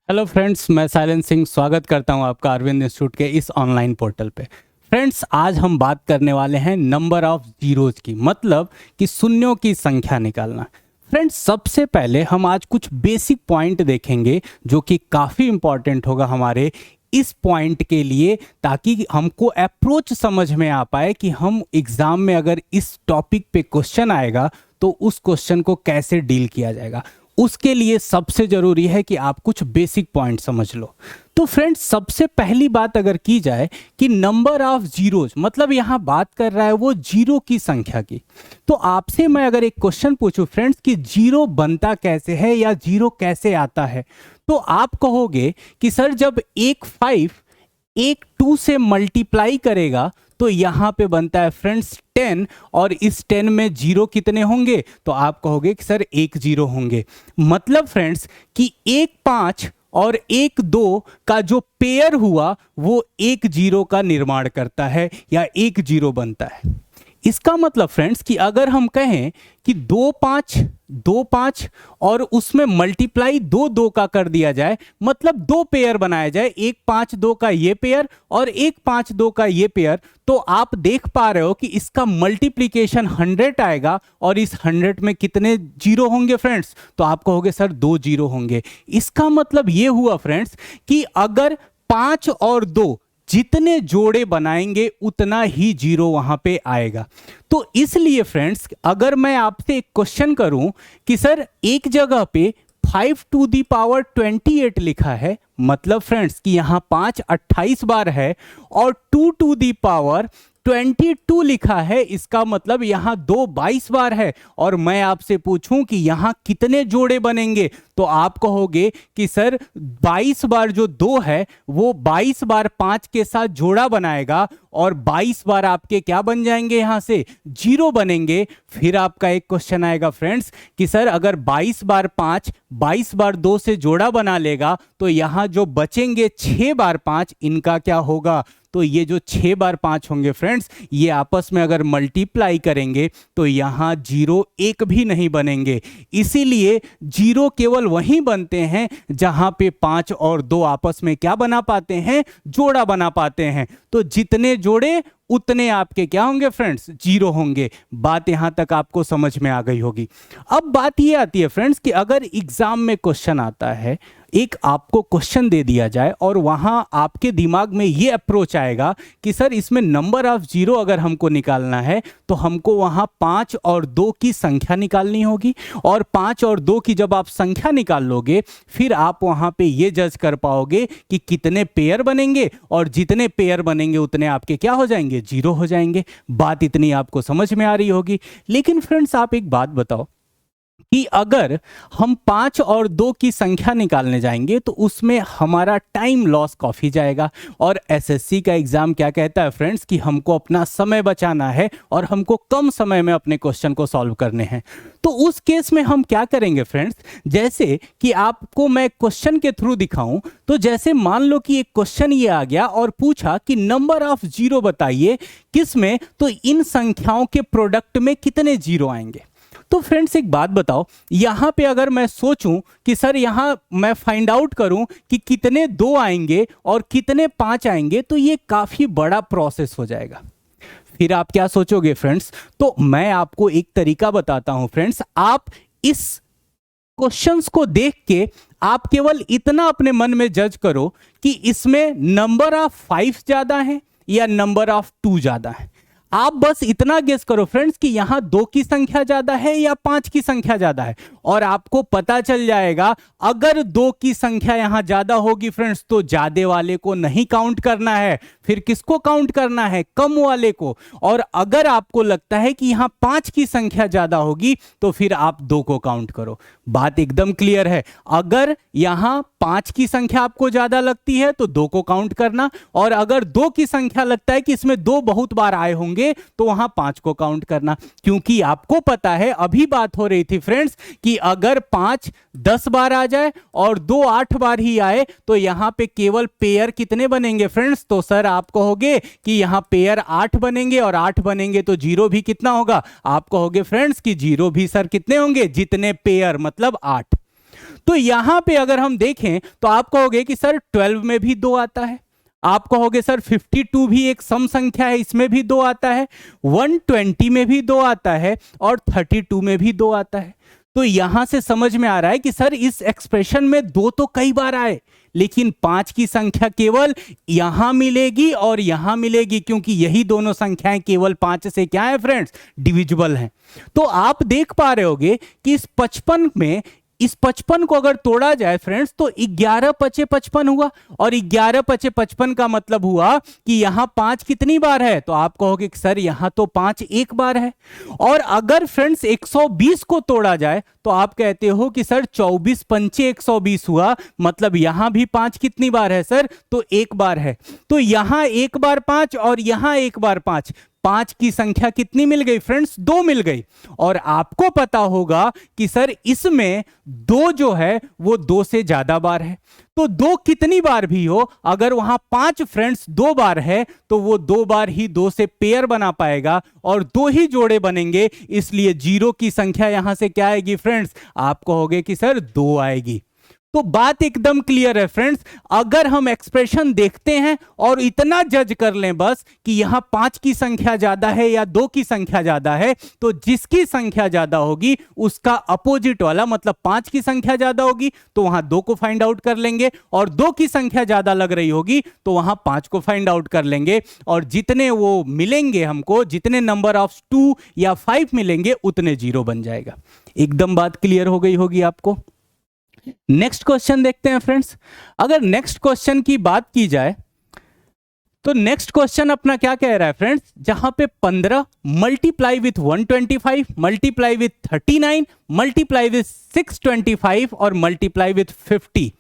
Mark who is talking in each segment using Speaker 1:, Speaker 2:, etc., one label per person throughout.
Speaker 1: Hello friends, मैं silence Singh स्वागत करता हूं आपका अरविंद इंस्टीट्यूट के इस ऑनलाइन पोर्टल पे। फ्रेंड्स, आज हम बात करने वाले हैं नंबर ऑफ जीरोज की, मतलब कि शून्यों की संख्या निकालना। फ्रेंड्स, सबसे पहले हम आज कुछ बेसिक पॉइंट देखेंगे जो कि काफ़ी इंपॉर्टेंट होगा हमारे इस पॉइंट के लिए, ताकि हमको अप्रोच समझ में आ पाए कि हम एग्ज़ाम में अगर इस टॉपिक पे क्वेश्चन आएगा तो उस क्वेश्चन को कैसे डील किया जाएगा। उसके लिए सबसे ज़रूरी है कि आप कुछ बेसिक पॉइंट समझ लो। तो फ्रेंड्स, सबसे पहली बात अगर की जाए कि नंबर ऑफ जीरोज, मतलब यहाँ बात कर रहा है वो जीरो की संख्या की। तो आपसे मैं अगर एक क्वेश्चन पूछूं फ्रेंड्स कि जीरो बनता कैसे है या जीरो कैसे आता है, तो आप कहोगे कि सर जब एक 5 एक 2 से मल्टीप्लाई करेगा तो यहाँ पे बनता है फ्रेंड्स 10, और इस 10 में जीरो कितने होंगे, तो आप कहोगे कि सर एक जीरो होंगे। मतलब फ्रेंड्स कि एक 5 और एक 2 का जो पेयर हुआ वो एक जीरो का निर्माण करता है या एक जीरो बनता है। इसका मतलब फ्रेंड्स कि अगर हम कहें कि 2 5 और उसमें मल्टीप्लाई 2 का कर दिया जाए, मतलब दो पेयर बनाया जाए, एक 5 2 का ये पेयर और एक 5 2 का ये पेयर, तो आप देख पा रहे हो कि इसका मल्टीप्लिकेशन 100 आएगा और इस 100 में कितने जीरो होंगे फ्रेंड्स, तो आप कहोगे सर 2 जीरो होंगे। इसका मतलब ये हुआ फ्रेंड्स कि अगर 5 और 2 जितने जोड़े बनाएंगे उतना ही जीरो वहां पे आएगा। तो इसलिए फ्रेंड्स, अगर मैं आपसे एक क्वेश्चन करूं कि सर एक जगह पे 5 टू दी पावर 28 लिखा है, मतलब फ्रेंड्स कि यहां 5 28 बार है, और 2 टू दी पावर 22 लिखा है, इसका मतलब यहां 2 22 बार है, और मैं आपसे पूछूं कि यहां कितने जोड़े बनेंगे, तो आप कहोगे कि सर 22 बार जो 2 है वो 22 बार 5 के साथ जोड़ा बनाएगा, और 22 बार आपके क्या बन जाएंगे, यहां से जीरो बनेंगे। फिर आपका एक क्वेश्चन आएगा फ्रेंड्स कि सर अगर 22 बार 5 22 बार 2 से जोड़ा बना लेगा तो यहां जो बचेंगे 6 बार 5, इनका क्या होगा, तो ये जो 6 बार 5 होंगे फ्रेंड्स, ये आपस में अगर मल्टीप्लाई करेंगे तो यहां जीरो एक भी नहीं बनेंगे। इसीलिए जीरो केवल वहीं बनते हैं जहां पे 5 और 2 आपस में क्या बना पाते हैं, जोड़ा बना पाते हैं। तो जितने जोड़े उतने आपके क्या होंगे फ्रेंड्स, जीरो होंगे। बात यहां तक आपको समझ में आ गई होगी। अब बात ये आती है फ्रेंड्स कि अगर एग्जाम में क्वेश्चन आता है, एक आपको क्वेश्चन दे दिया जाए और वहां आपके दिमाग में ये अप्रोच आएगा कि सर इसमें नंबर ऑफ जीरो अगर हमको निकालना है तो हमको वहां 5 और 2 की संख्या निकालनी होगी, और 5 और 2 की जब आप संख्या निकाल लोगे फिर आप वहां पे ये जज कर पाओगे कि कितने पेयर बनेंगे, और जितने पेयर बनेंगे उतने आपके क्या हो जाएंगे, जीरो हो जाएंगे। बात इतनी आपको समझ में आ रही होगी। लेकिन फ्रेंड्स, आप एक बात बताओ कि अगर हम 5 और 2 की संख्या निकालने जाएंगे तो उसमें हमारा टाइम लॉस काफ़ी जाएगा, और एसएससी का एग्ज़ाम क्या कहता है फ्रेंड्स कि हमको अपना समय बचाना है और हमको कम समय में अपने क्वेश्चन को सॉल्व करने हैं। तो उस केस में हम क्या करेंगे फ्रेंड्स, जैसे कि आपको मैं क्वेश्चन के थ्रू दिखाऊं, तो जैसे मान लो कि एक क्वेश्चन ये आ गया और पूछा कि नंबर ऑफ जीरो बताइए किस में, तो इन संख्याओं के प्रोडक्ट में कितने जीरो आएंगे। तो फ्रेंड्स, एक बात बताओ, यहां पे अगर मैं सोचूं कि सर यहां मैं फाइंड आउट करूं कि कितने 2 आएंगे और कितने 5 आएंगे, तो ये काफी बड़ा प्रोसेस हो जाएगा। फिर आप क्या सोचोगे फ्रेंड्स, तो मैं आपको एक तरीका बताता हूं फ्रेंड्स। आप इस क्वेश्चंस को देख के आप केवल इतना अपने मन में जज करो कि इसमें नंबर ऑफ 5 ज्यादा है या नंबर ऑफ 2 ज्यादा है। आप बस इतना गेस करो फ्रेंड्स कि यहां 2 की संख्या ज्यादा है या 5 की संख्या ज्यादा है, और आपको पता चल जाएगा। अगर 2 की संख्या यहां ज्यादा होगी फ्रेंड्स तो ज्यादा वाले को नहीं काउंट करना है, फिर किसको काउंट करना है, कम वाले को। और अगर आपको लगता है कि यहां 5 की संख्या ज्यादा होगी तो फिर आप 2 को काउंट करो। बात एकदम क्लियर है। अगर यहां 5 की संख्या आपको ज्यादा लगती है तो 2 को काउंट करना, और अगर 2 की संख्या लगता है कि इसमें 2 बहुत बार आए होंगे तो वहां 5 को काउंट करना। क्योंकि आपको पता है, अभी बात हो रही थी फ्रेंड्स कि अगर 5 10 बार आ जाए और 2 8 बार ही आए तो यहां पे केवल पेयर कितने बनेंगे फ्रेंड्स, तो सर आप कहोगे कि यहां पेयर 8 बनेंगे, और 8 बनेंगे तो जीरो भी कितना होगा, आप कहोगे फ्रेंड्स कि जीरो भी सर कितने होंगे, जितने पेयर मतलब 8। तो यहां पे अगर हम देखें तो आप कहोगे कि सर 12 में भी 2 आता है, आप कहोगे सर 52 भी एक सम संख्या है, इसमें भी 2 आता है, 120 में भी 2 आता है और 32 में भी 2 आता है। तो यहां से समझ में आ रहा है कि सर इस एक्सप्रेशन में 2 तो कई बार आए, लेकिन 5 की संख्या केवल यहां मिलेगी और यहां मिलेगी, क्योंकि यही दोनों संख्याएं केवल 5 से क्या है फ्रेंड्स, डिविजिबल हैं। तो आप देख पा रहे होगे कि इस 55 में, इस 55 को अगर तोड़ा जाए फ्रेंड्स तो 11 पचे 55 हुआ, और 11 पचे 55 का मतलब हुआ कि यहां 5 कितनी बार है, तो आप कहोगे कि सर यहां तो 5 एक बार है। और अगर फ्रेंड्स 120 को तोड़ा जाए तो आप कहते हो कि सर 24 पंचे 120 हुआ, मतलब यहां भी 5 कितनी बार है सर, तो एक बार है। तो यहां एक बार 5 और यहां एक बार 5, 5 की संख्या कितनी मिल गई फ्रेंड्स, 2 मिल गई। और आपको पता होगा कि सर इसमें 2 जो है वो 2 से ज्यादा बार है। तो 2 कितनी बार भी हो, अगर वहां 5 फ्रेंड्स 2 बार है तो वो 2 बार ही 2 से पेयर बना पाएगा और 2 ही जोड़े बनेंगे, इसलिए 0 की संख्या यहां से क्या आएगी फ्रेंड्स, आप कहोगे कि सर 2 आएगी। तो बात एकदम क्लियर है फ्रेंड्स। अगर हम एक्सप्रेशन देखते हैं और इतना जज कर लें बस कि यहां 5 की संख्या ज्यादा है या 2 की संख्या ज्यादा है, तो जिसकी संख्या ज्यादा होगी उसका अपोजिट वाला, मतलब 5 की संख्या ज्यादा होगी तो वहां 2 को फाइंड आउट कर लेंगे, और 2 की संख्या ज्यादा लग रही होगी तो वहां 5 को फाइंड आउट कर लेंगे, और जितने वो मिलेंगे हमको, जितने नंबर ऑफ 2 या 5 मिलेंगे उतने 0 बन जाएगा। एकदम बात क्लियर हो गई होगी आपको। नेक्स्ट क्वेश्चन देखते हैं फ्रेंड्स। अगर नेक्स्ट क्वेश्चन की बात की जाए तो नेक्स्ट क्वेश्चन अपना क्या कह रहा है फ्रेंड्स, जहां पे 15 multiply with 125 multiply with 39 multiply with 625 और मल्टीप्लाई विथ 50,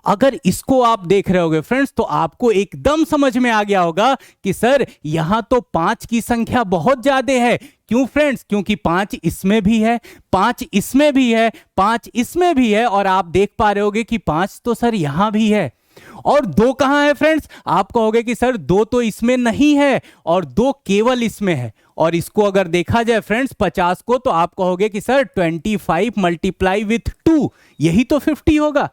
Speaker 1: अगर इसको आप देख रहे होगे फ्रेंड्स तो आपको एकदम समझ में आ गया होगा कि सर यहां तो 5 की संख्या बहुत ज्यादा है। क्यों फ्रेंड्स, क्योंकि 5 इसमें भी है, 5 इसमें भी है, 5 इसमें भी है, और आप देख पा रहे होगे कि 5 तो सर यहां भी है। और 2 कहां है फ्रेंड्स, आप कहोगे कि सर 2 तो इसमें नहीं है और 2 केवल इसमें है। और इसको अगर देखा जाए फ्रेंड्स 50 को, तो आप कहोगे कि सर 25 मल्टीप्लाई विथ 2, यही तो 50 होगा।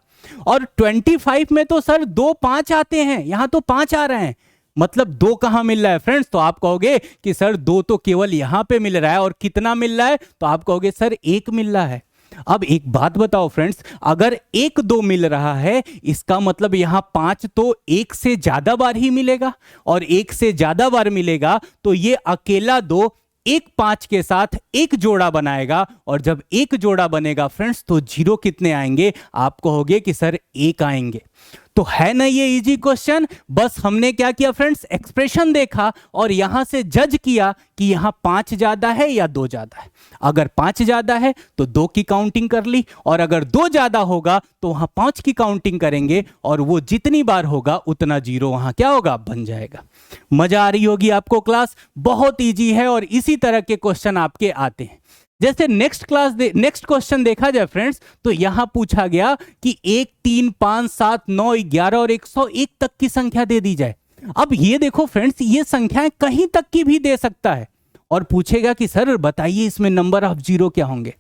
Speaker 1: और 25 में तो सर 2 5 आते हैं, यहां तो 5 आ रहे हैं, मतलब 2 कहां मिल रहा है फ्रेंड्स, तो आप कहोगे कि सर 2 तो केवल यहां पे मिल रहा है, और कितना मिल रहा है, तो आप कहोगे सर 1 मिल रहा है। अब एक बात बताओ फ्रेंड्स, अगर 1 2 मिल रहा है इसका मतलब यहां 5 तो 1 से ज्यादा बार ही मिलेगा, और 1 से ज्यादा बार मिलेगा तो ये अकेला 2 एक 5 के साथ एक जोड़ा बनाएगा, और जब एक जोड़ा बनेगा फ्रेंड्स तो 0 कितने आएंगे, आप कहोगे कि सर 1 आएंगे। तो है ना ये इजी क्वेश्चन। बस हमने क्या किया फ्रेंड्स, एक्सप्रेशन देखा और यहां से जज किया कि यहां 5 ज्यादा है या 2 ज्यादा है। अगर 5 ज्यादा है तो 2 की काउंटिंग कर ली, और अगर 2 ज्यादा होगा तो वहां 5 की काउंटिंग करेंगे, और वो जितनी बार होगा उतना 0 वहां क्या होगा, बन जाएगा। मजा आ रही होगी आपको क्लास, बहुत इजी है और इसी तरह के क्वेश्चन आपके आते हैं। जैसे नेक्स्ट क्वेश्चन देखा जाए फ्रेंड्स, तो यहां पूछा गया कि 1 3 5 7 9 11 और 101 तक की संख्या दे दी जाए। अब ये देखो फ्रेंड्स, ये संख्याएं कहीं तक की भी दे सकता है, और पूछेगा कि सर बताइए इसमें नंबर ऑफ 0 क्या होंगे।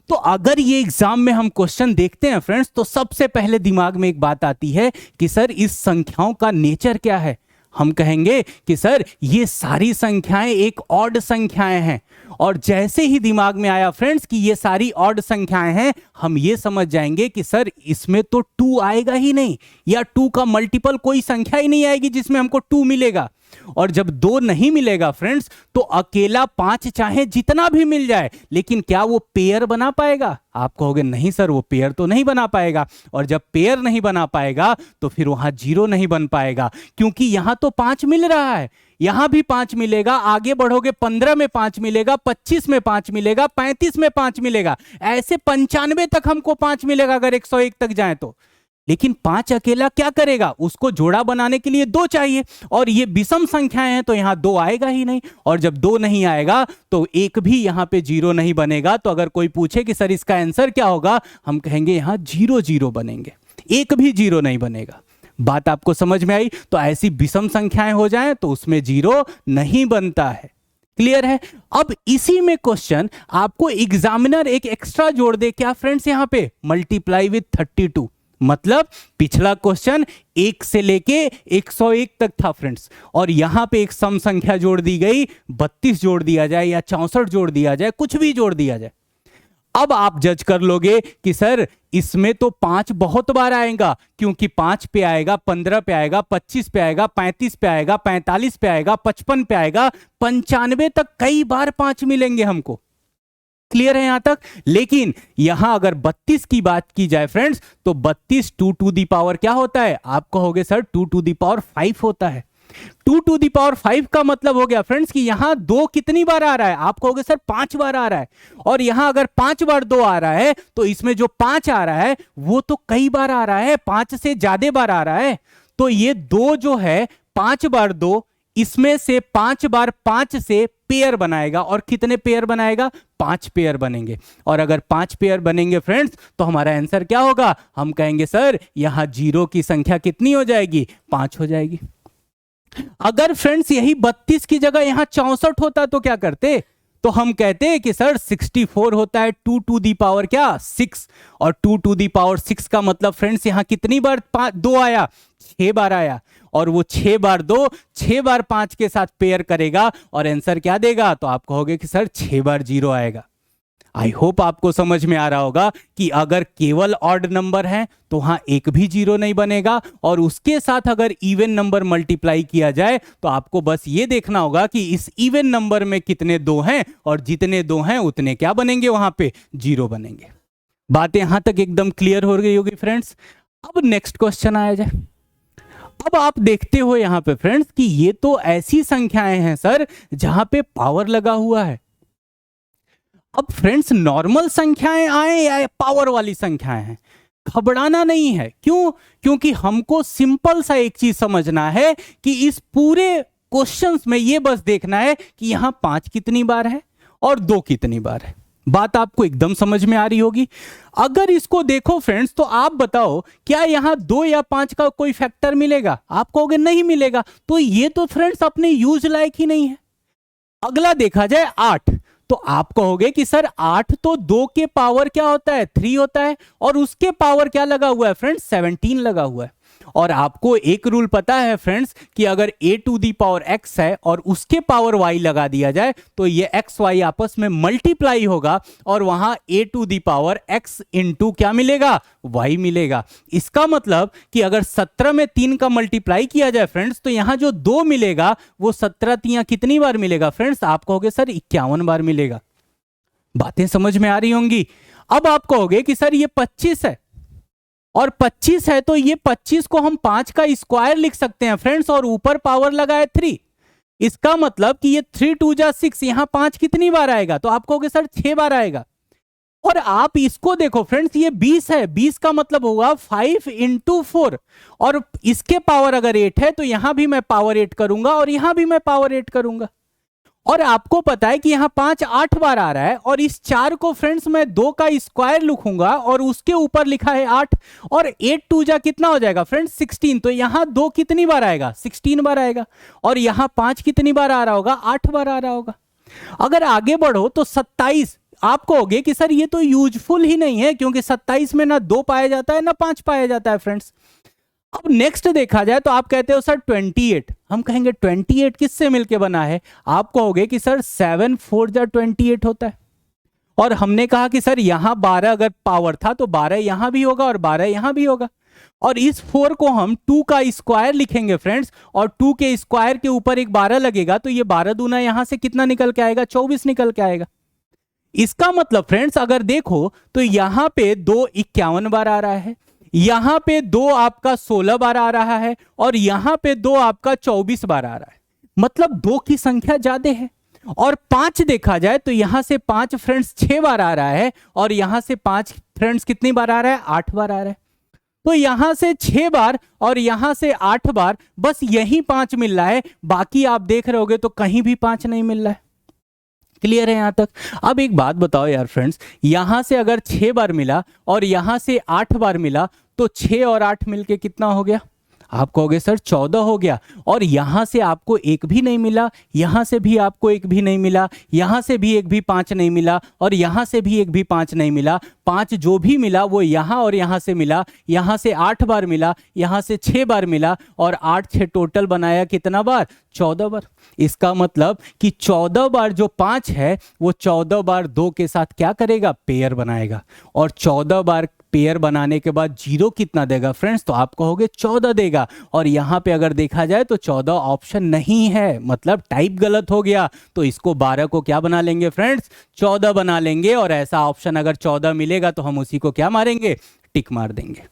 Speaker 1: तो अगर ये एग्जाम में हम क्वेश्चन देखते हैं फ्रेंड्स, तो सबसे पहले दिमाग में एक बात आती है कि सर इस संख्याओं का नेचर क्या है। हम कहेंगे कि सर ये सारी संख्याएं एक ऑड संख्याएं हैं, और जैसे ही दिमाग में आया फ्रेंड्स कि ये सारी ऑड संख्याएं हैं, हम ये समझ जाएंगे कि सर इसमें तो 2 आएगा ही नहीं, या 2 का मल्टीपल कोई संख्या ही नहीं आएगी जिसमें हमको 2 मिलेगा। और जब 2 नहीं मिलेगा फ्रेंड्स, तो अकेला 5 चाहे जितना भी मिल जाए, लेकिन क्या वो पेयर बना पाएगा? आप कहोगे नहीं सर वो पेयर तो नहीं बना पाएगा। और जब पेयर नहीं बना पाएगा तो फिर वहां 0 नहीं बन पाएगा, क्योंकि यहां तो 5 मिल रहा है, यहां भी 5 मिलेगा, आगे बढ़ोगे 15 में 5 मिलेगा, 25 में 5 मिलेगा, 35 में 5 मिलेगा, ऐसे 95 तक हमको 5 मिलेगा अगर 101 तक जाए तो। लेकिन 5 अकेला क्या करेगा, उसको जोड़ा बनाने के लिए 2 चाहिए, और ये विषम संख्याएं हैं तो यहां 2 आएगा ही नहीं, और जब 2 नहीं आएगा तो 1 भी यहां पे 0 नहीं बनेगा। तो अगर कोई पूछे कि सर इसका आंसर क्या होगा, हम कहेंगे यहां 0 0 बनेंगे, 1 भी 0 नहीं बनेगा। बात आपको समझ में आई? तो ऐसी विषम संख्याएं हो जाएं तो उसमें 0 नहीं बनता है। क्लियर है। अब इसी में क्वेश्चन आपको एग्जामिनर एक एक्स्ट्रा जोड़ दे, क्या फ्रेंड्स, यहां पे मल्टीप्लाई विथ 32। मतलब पिछला क्वेश्चन 1 से लेके 101 तक था फ्रेंड्स, और यहां पे एक सम संख्या जोड़ दी गई, 32 जोड़ दिया जाए या 64 जोड़ दिया जाए, कुछ भी जोड़ दिया जाए। अब आप जज कर लोगे कि सर इसमें तो 5 बहुत बार आएगा, क्योंकि 5 पे आएगा, 15 पे आएगा, 25 पे आएगा, 35 पे आएगा, 45 पे आएगा, 55 पे आएगा, 95 तक कई बार 5 मिलेंगे हमको। क्लियर है यहां तक। लेकिन यहां अगर 32 की बात की जाए फ्रेंड्स, तो 32 2 टू दी पावर क्या होता है, आप कहोगे सर 2 टू दी पावर 5 होता है। 2 टू दी पावर 5 का मतलब हो गया फ्रेंड्स कि यहां 2 कितनी बार आ रहा है, आप कहोगे सर 5 बार आ रहा है। और यहां अगर 5 बार 2 आ रहा है, तो इसमें जो 5 आ रहा है वो तो कई बार आ रहा है, 5 से ज्यादा बार आ रहा है। तो ये 2 जो है 5 बार 2, इसमें से 5 बार 5 से पेयर बनाएगा, और कितने पेयर बनाएगा, 5 पेयर बनेंगे। और अगर 5 पेयर बनेंगे फ्रेंड्स, तो हमारा आंसर क्या होगा, हम कहेंगे सर यहां जीरो की संख्या कितनी हो जाएगी, 5 हो जाएगी। अगर फ्रेंड्स यही 32 की जगह यहां 64 होता तो क्या करते, तो हम कहते हैं कि सर 64 होता है 2 टू दी पावर क्या 6, और 2 टू दी पावर 6 का मतलब फ्रेंड्स यहां कितनी बार 2 आया, 6 बार आया। और वो 6 बार 2 6 बार 5 के साथ पेयर करेगा, और आंसर क्या देगा, तो आप कहोगे कि सर 6 बार 0 आएगा। आई होप आपको समझ में आ रहा होगा कि अगर केवल ऑड नंबर है तो वहां एक भी 0 नहीं बनेगा, और उसके साथ अगर इवन नंबर मल्टीप्लाई किया जाए तो आपको बस ये देखना होगा कि इस इवन नंबर में कितने 2 हैं, और जितने 2 हैं उतने क्या बनेंगे, वहां पे 0 बनेंगे। बातें यहां तक एकदम क्लियर हो गई होगी फ्रेंड्स। अब नेक्स्ट क्वेश्चन आया जाए। अब आप देखते हो यहां पे फ्रेंड्स कि ये तो ऐसी संख्याएं हैं सर जहां पे पावर लगा हुआ है। अब फ्रेंड्स नॉर्मल संख्याएं आए या पावर वाली संख्याएं हैं, घबराना नहीं है। क्यों, क्योंकि हमको सिंपल सा एक चीज समझना है कि इस पूरे क्वेश्चंस में ये बस देखना है कि यहां 5 कितनी बार है और 2 कितनी बार है। बात आपको एकदम समझ में आ रही होगी। अगर इसको देखो फ्रेंड्स, तो आप बताओ क्या यहां 2 या 5 का कोई फैक्टर मिलेगा, आप कहोगे नहीं मिलेगा, तो ये तो फ्रेंड्स अपने यूज लायक ही नहीं है। अगला देखा जाए 8, तो आप कहोगे कि सर 8 तो 2 के पावर क्या होता है, 3 होता है, और उसके पावर क्या लगा हुआ है फ्रेंड्स, 17 लगा हुआ है। और आपको एक रूल पता है फ्रेंड्स कि अगर a to the power x है और उसके पावर y लगा दिया जाए तो ये x y आपस में मल्टीप्लाई होगा, और वहां a to the power x into क्या मिलेगा, y मिलेगा। इसका मतलब कि अगर 17 में 3 का मल्टीप्लाई किया जाए फ्रेंड्स, तो यहां जो 2 मिलेगा वो 17 3 कितनी बार मिलेगा फ्रेंड्स, आप कहोगे सर 51 बार मिलेगा। बातें समझ में आ रही होंगी। अब आप कहोगे कि सर ये 25 है, और 25 है तो ये 25 को हम 5 का स्क्वायर लिख सकते हैं फ्रेंड्स, और ऊपर पावर लगा है 3। इसका मतलब कि ये 3 2 जा 6, यहां 5 कितनी बार आएगा, तो आप कहोगे सर 6 बार आएगा। और आप इसको देखो फ्रेंड्स, ये 20 है, 20 का मतलब होगा 5 इंटू 4, और इसके पावर अगर 8 है तो यहां भी मैं पावर 8 करूंगा और यहां भी मैं पावर 8 करूंगा। और आपको पता है कि यहां 5 8 बार आ रहा है, और इस 4 को फ्रेंड्स मैं 2 का स्क्वायर लिखूंगा और उसके ऊपर लिखा है 8, और 8 2 जा कितना हो जाएगा फ्रेंड्स 16, तो यहां 2 कितनी बार आएगा, 16 बार आएगा। और यहां 5 कितनी बार आ रहा होगा, 8 बार आ रहा होगा। अगर आगे बढ़ो तो 27, आप कहोगे कि सर ये तो यूजफुल ही नहीं है, क्योंकि 27 में ना 2 पाया जाता है ना 5 पाया जाता है फ्रेंड्स। अब नेक्स्ट देखा जाए तो आप कहते हो सर 28, हम कहेंगे 28 किससे मिलके बना है, आप कहोगे कि सर 7 4 जा 28 होता है। और हमने कहा कि सर यहां 12 अगर पावर था तो 12 यहां भी होगा और 12 यहां भी होगा, और इस 4 को हम 2 का स्क्वायर लिखेंगे फ्रेंड्स, और 2 के स्क्वायर के ऊपर एक 12 लगेगा, तो ये 12 दूना यहां से कितना निकल के आएगा, 24 निकल के आएगा। इसका मतलब फ्रेंड्स अगर देखो तो यहां पे 2 51 बार आ रहा है, यहां पे 2 आपका 16 बार आ रहा है, और यहां पे 2 आपका 24 बार आ रहा है। मतलब 2 की संख्या ज्यादा है। और 5 देखा जाए तो यहां से 5 फ्रेंड्स 6 बार आ रहा है, और यहां से 5 फ्रेंड्स कितनी बार आ रहा है, 8 बार आ रहा है। तो यहां से 6 बार और यहां से 8 बार, बस यही 5 मिल रहा है, बाकी आप देख रहे होगे तो कहीं भी 5 नहीं मिल रहा है। क्लियर है यहां तक। अब एक बात बताओ यार फ्रेंड्स, यहां से अगर 6 बार मिला और यहां से 8 बार मिला, तो 6 और 8 मिलके कितना हो गया, आप कहोगे सर 14 हो गया, और यहां से आपको एक भी नहीं मिला, यहां से भी आपको एक भी नहीं मिला, यहां से भी एक भी 5 नहीं मिला, और यहां से भी एक भी 5 नहीं मिला। 5 जो भी मिला वो यहां और यहां से मिला, यहां से 8 बार मिला, यहां से 6 बार मिला, और 8 6 टोटल बनाया कितना बार? 14 बार। इसका मतलब कि 14 बार जो 5 है वो 14 बार 2 के साथ क्या करेगा? पेयर बनाएगा। और 14 बार पेयर बनाने के बाद जीरो कितना देगा फ्रेंड्स? तो आप कहोगे 14 देगा। और यहां पे अगर देखा जाए तो 14 ऑप्शन नहीं है, मतलब टाइप गलत हो गया। तो इसको 12 को क्या बना लेंगे फ्रेंड्स? 14 बना लेंगे। और ऐसा ऑप्शन अगर 14 मिलेगा तो हम उसी को क्या मारेंगे? टिक मार देंगे।